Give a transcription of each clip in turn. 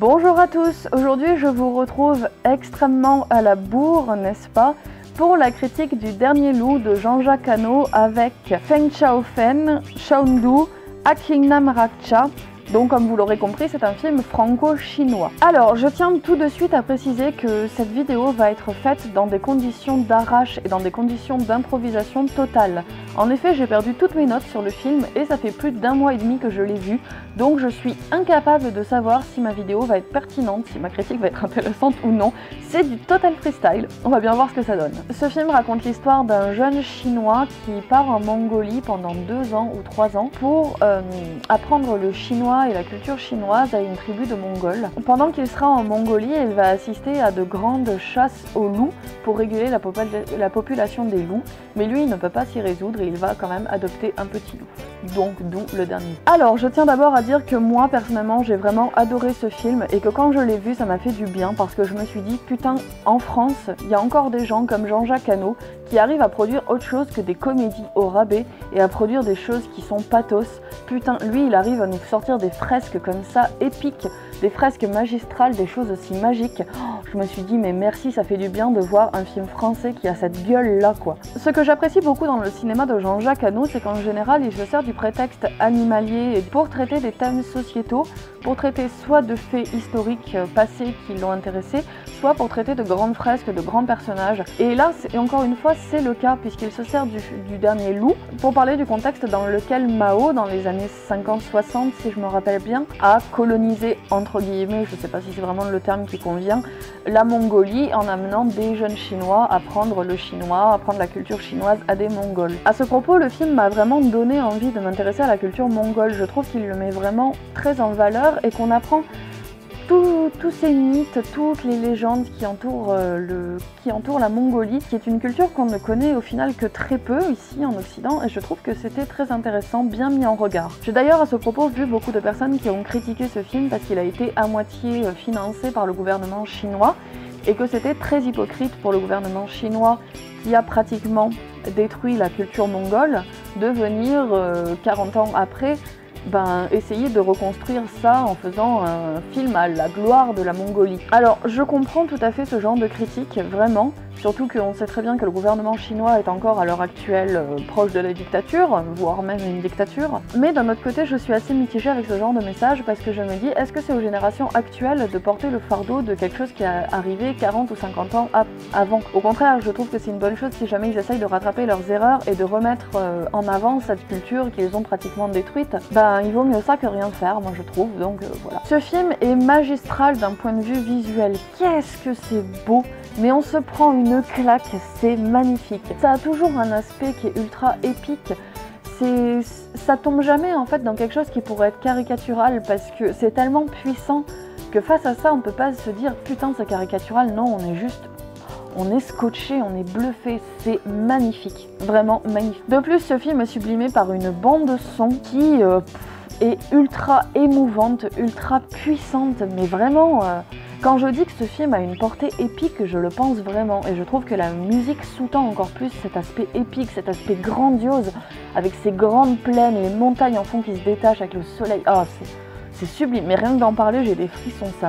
Bonjour à tous, aujourd'hui je vous retrouve extrêmement à la bourre, n'est-ce pas, pour la critique du dernier loup de Jean-Jacques Hano avec Feng Xiaofen, Shaundu, Akingnam Rakcha. Donc comme vous l'aurez compris, c'est un film franco-chinois. Alors je tiens tout de suite à préciser que cette vidéo va être faite dans des conditions d'arrache et dans des conditions d'improvisation totale. En effet, j'ai perdu toutes mes notes sur le film et ça fait plus d'1 mois et demi que je l'ai vu, donc je suis incapable de savoir si ma vidéo va être pertinente, si ma critique va être intéressante ou non. C'est du total freestyle, on va bien voir ce que ça donne. Ce film raconte l'histoire d'un jeune chinois qui part en Mongolie pendant 2 ans ou 3 ans pour apprendre le chinois et la culture chinoise à une tribu de Mongols. Pendant qu'il sera en Mongolie, il va assister à de grandes chasses aux loups pour réguler la population des loups, mais lui il ne peut pas s'y résoudre et il va quand même adopter un petit loup. Donc d'où le dernier. Alors je tiens d'abord à dire que moi personnellement j'ai vraiment adoré ce film et que quand je l'ai vu ça m'a fait du bien parce que je me suis dit putain, en France il y a encore des gens comme Jean-Jacques Hano qui arrivent à produire autre chose que des comédies au rabais et à produire des choses qui sont pathos. Putain, lui il arrive à nous sortir des fresques comme ça épiques, des fresques magistrales, des choses aussi magiques. Oh, je me suis dit mais merci, ça fait du bien de voir un film français qui a cette gueule là quoi. Ce que j'apprécie beaucoup dans le cinéma de Jean-Jacques Hano, c'est qu'en général il se sert du prétexte animalier pour traiter des thèmes sociétaux, pour traiter soit de faits historiques passés qui l'ont intéressé, soit pour traiter de grandes fresques, de grands personnages. Et là, encore une fois, c'est le cas puisqu'il se sert du dernier loup pour parler du contexte dans lequel Mao, dans les années 50-60 si je me rappelle bien, a colonisé, entre guillemets, je ne sais pas si c'est vraiment le terme qui convient, la Mongolie en amenant des jeunes chinois à apprendre le chinois, à apprendre la culture chinoise à des Mongols. À ce propos, le film m'a vraiment donné envie de m'intéresser à la culture mongole. Je trouve qu'il le met vraiment très en valeur et qu'on apprend tous ces mythes, toutes les légendes qui entourent la Mongolie, qui est une culture qu'on ne connaît au final que très peu ici en Occident, et je trouve que c'était très intéressant, bien mis en regard. J'ai d'ailleurs à ce propos vu beaucoup de personnes qui ont critiqué ce film parce qu'il a été à moitié financé par le gouvernement chinois, et que c'était très hypocrite pour le gouvernement chinois qui a pratiquement détruit la culture mongole, de venir 40 ans après essayer de reconstruire ça en faisant un film à la gloire de la Mongolie. Alors je comprends tout à fait ce genre de critique, vraiment, surtout qu'on sait très bien que le gouvernement chinois est encore à l'heure actuelle proche de la dictature, voire même une dictature. Mais d'un autre côté, je suis assez mitigée avec ce genre de message parce que je me dis, est-ce que c'est aux générations actuelles de porter le fardeau de quelque chose qui est arrivé 40 ou 50 ans avant? Au contraire, je trouve que c'est une bonne chose si jamais ils essayent de rattraper leurs erreurs et de remettre en avant cette culture qu'ils ont pratiquement détruite. Il vaut mieux ça que rien faire, moi je trouve, donc voilà. Ce film est magistral d'un point de vue visuel. Qu'est-ce que c'est beau! Mais on se prend une claque, c'est magnifique. Ça a toujours un aspect qui est ultra épique. Ça tombe jamais en fait dans quelque chose qui pourrait être caricatural parce que c'est tellement puissant que face à ça on peut pas se dire putain c'est caricatural, non on est scotché, on est bluffé, c'est magnifique, vraiment magnifique. De plus ce film est sublimé par une bande son qui est ultra émouvante, ultra puissante, mais vraiment... Quand je dis que ce film a une portée épique, je le pense vraiment, et je trouve que la musique sous-tend encore plus cet aspect épique, cet aspect grandiose, avec ces grandes plaines, les montagnes en fond qui se détachent avec le soleil. Oh, c'est sublime, mais rien que d'en parler, j'ai des frissons, ça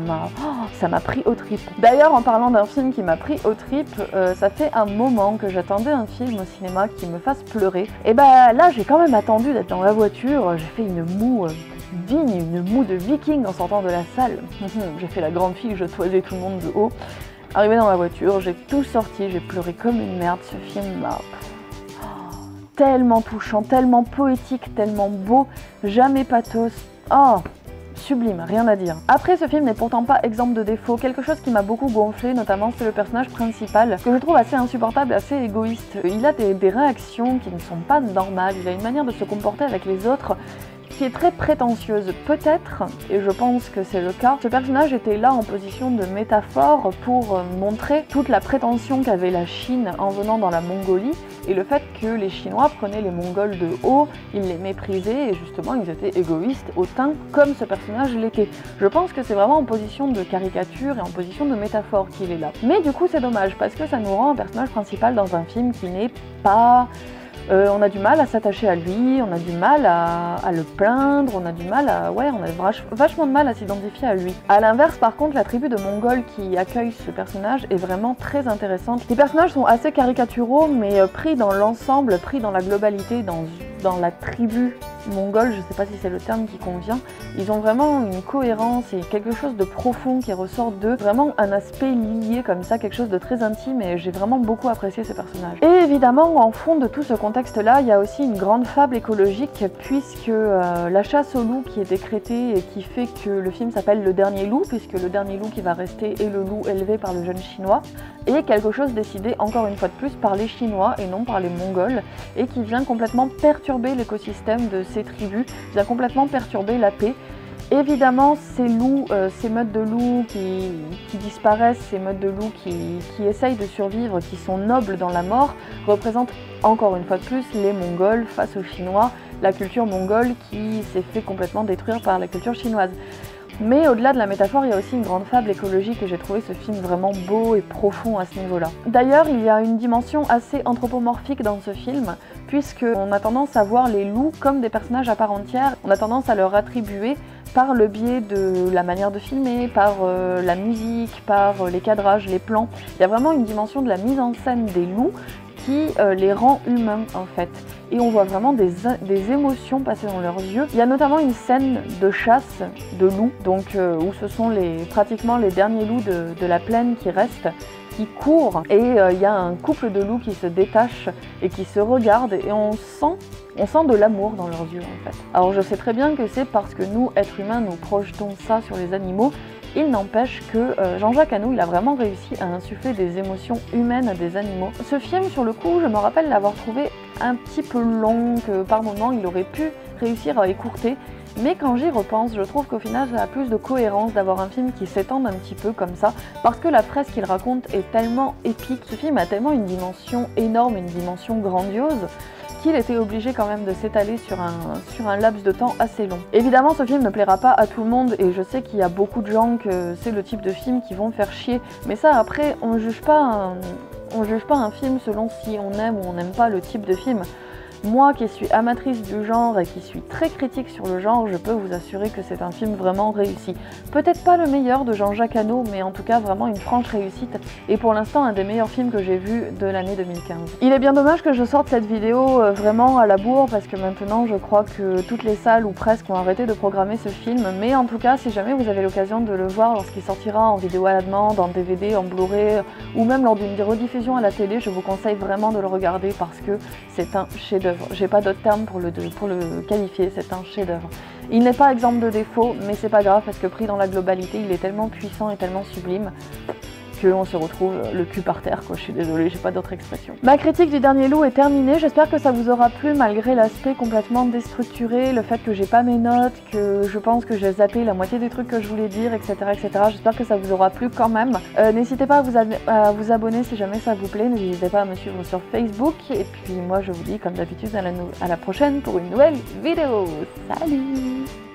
m'a pris aux tripes. D'ailleurs, en parlant d'un film qui m'a pris aux tripes, ça fait un moment que j'attendais un film au cinéma qui me fasse pleurer. Et là, j'ai quand même attendu d'être dans la voiture, j'ai fait une moue... digne, une moue de viking en sortant de la salle. J'ai fait la grande fille, je toisais tout le monde de haut. Arrivé dans la voiture, j'ai tout sorti, j'ai pleuré comme une merde. Ce film m'a tellement touchant, tellement poétique, tellement beau, jamais pathos. Oh, sublime, rien à dire. Après, ce film n'est pourtant pas exempt de défauts. Quelque chose qui m'a beaucoup gonflé, notamment, c'est le personnage principal, que je trouve assez insupportable, assez égoïste. Il a des réactions qui ne sont pas normales, il a une manière de se comporter avec les autres qui est très prétentieuse. Peut-être, et je pense que c'est le cas, ce personnage était là en position de métaphore pour montrer toute la prétention qu'avait la Chine en venant dans la Mongolie et le fait que les Chinois prenaient les Mongols de haut, ils les méprisaient et justement ils étaient égoïstes autant comme ce personnage l'était. Je pense que c'est vraiment en position de caricature et en position de métaphore qu'il est là. Mais du coup c'est dommage parce que ça nous rend un personnage principal dans un film qui n'est pas On a du mal à s'attacher à lui, on a du mal à le plaindre, on a du mal à... Ouais, on a vachement de mal à s'identifier à lui. A l'inverse, par contre, la tribu de Mongols qui accueille ce personnage est vraiment très intéressante. Les personnages sont assez caricaturaux, mais pris dans l'ensemble, pris dans la globalité, dans la tribu mongole, je sais pas si c'est le terme qui convient, ils ont vraiment une cohérence et quelque chose de profond qui ressort d'eux, vraiment un aspect lié comme ça, quelque chose de très intime, et j'ai vraiment beaucoup apprécié ces personnages. Et évidemment, en fond de tout ce contexte-là, il y a aussi une grande fable écologique, puisque la chasse au loup qui est décrétée et qui fait que le film s'appelle Le Dernier Loup, puisque le dernier loup qui va rester est le loup élevé par le jeune chinois, et quelque chose décidé encore une fois de plus par les Chinois et non par les Mongols, et qui vient complètement perturber l'écosystème de ces tribus, vient complètement perturber la paix. Évidemment, ces loups, ces meutes de loups qui disparaissent, ces meutes de loups qui essayent de survivre, qui sont nobles dans la mort, représentent encore une fois de plus les Mongols face aux Chinois, la culture mongole qui s'est fait complètement détruire par la culture chinoise. Mais au-delà de la métaphore, il y a aussi une grande fable écologique et j'ai trouvé ce film vraiment beau et profond à ce niveau-là. D'ailleurs, il y a une dimension assez anthropomorphique dans ce film, puisqu'on a tendance à voir les loups comme des personnages à part entière, on a tendance à leur attribuer par le biais de la manière de filmer, par la musique, par les cadrages, les plans. Il y a vraiment une dimension de la mise en scène des loups qui les rend humains en fait. Et on voit vraiment des émotions passer dans leurs yeux. Il y a notamment une scène de chasse de loups, donc où ce sont pratiquement les derniers loups de la plaine qui restent, qui courent, et il y a un couple de loups qui se détachent et qui se regardent, et on sent de l'amour dans leurs yeux en fait. Alors je sais très bien que c'est parce que nous, êtres humains, nous projetons ça sur les animaux. Il n'empêche que Jean-Jacques Hano, il a vraiment réussi à insuffler des émotions humaines à des animaux. Ce film, sur le coup, je me rappelle l'avoir trouvé un petit peu long, que par moments il aurait pu réussir à écourter. Mais quand j'y repense, je trouve qu'au final ça a plus de cohérence d'avoir un film qui s'étende un petit peu comme ça, parce que la presse qu'il raconte est tellement épique, ce film a tellement une dimension énorme, une dimension grandiose, qu'il était obligé quand même de s'étaler sur un laps de temps assez long. Évidemment, ce film ne plaira pas à tout le monde, et je sais qu'il y a beaucoup de gens que c'est le type de film qui vont faire chier, mais ça après, on ne juge pas un film selon si on aime ou on n'aime pas le type de film. Moi qui suis amatrice du genre et qui suis très critique sur le genre, je peux vous assurer que c'est un film vraiment réussi. Peut-être pas le meilleur de Jean-Jacques Hano, mais en tout cas vraiment une franche réussite, et pour l'instant un des meilleurs films que j'ai vus de l'année 2015. Il est bien dommage que je sorte cette vidéo vraiment à la bourre, parce que maintenant je crois que toutes les salles ou presque ont arrêté de programmer ce film, mais en tout cas si jamais vous avez l'occasion de le voir lorsqu'il sortira en vidéo à la demande, en DVD, en Blu-ray, ou même lors d'une rediffusion à la télé, je vous conseille vraiment de le regarder parce que c'est un chef-d'œuvre. J'ai pas d'autre terme pour le qualifier, c'est un chef-d'œuvre. Il n'est pas exempt de défauts, mais c'est pas grave parce que pris dans la globalité, il est tellement puissant et tellement sublime qu'on se retrouve le cul par terre, quoi. Je suis désolée, j'ai pas d'autre expression. Ma critique du Dernier Loup est terminée, j'espère que ça vous aura plu malgré l'aspect complètement déstructuré, le fait que j'ai pas mes notes, que je pense que j'ai zappé la moitié des trucs que je voulais dire, etc. etc. J'espère que ça vous aura plu quand même. N'hésitez pas à vous abonner si jamais ça vous plaît, n'hésitez pas à me suivre sur Facebook, et puis moi je vous dis comme d'habitude à la prochaine pour une nouvelle vidéo. Salut!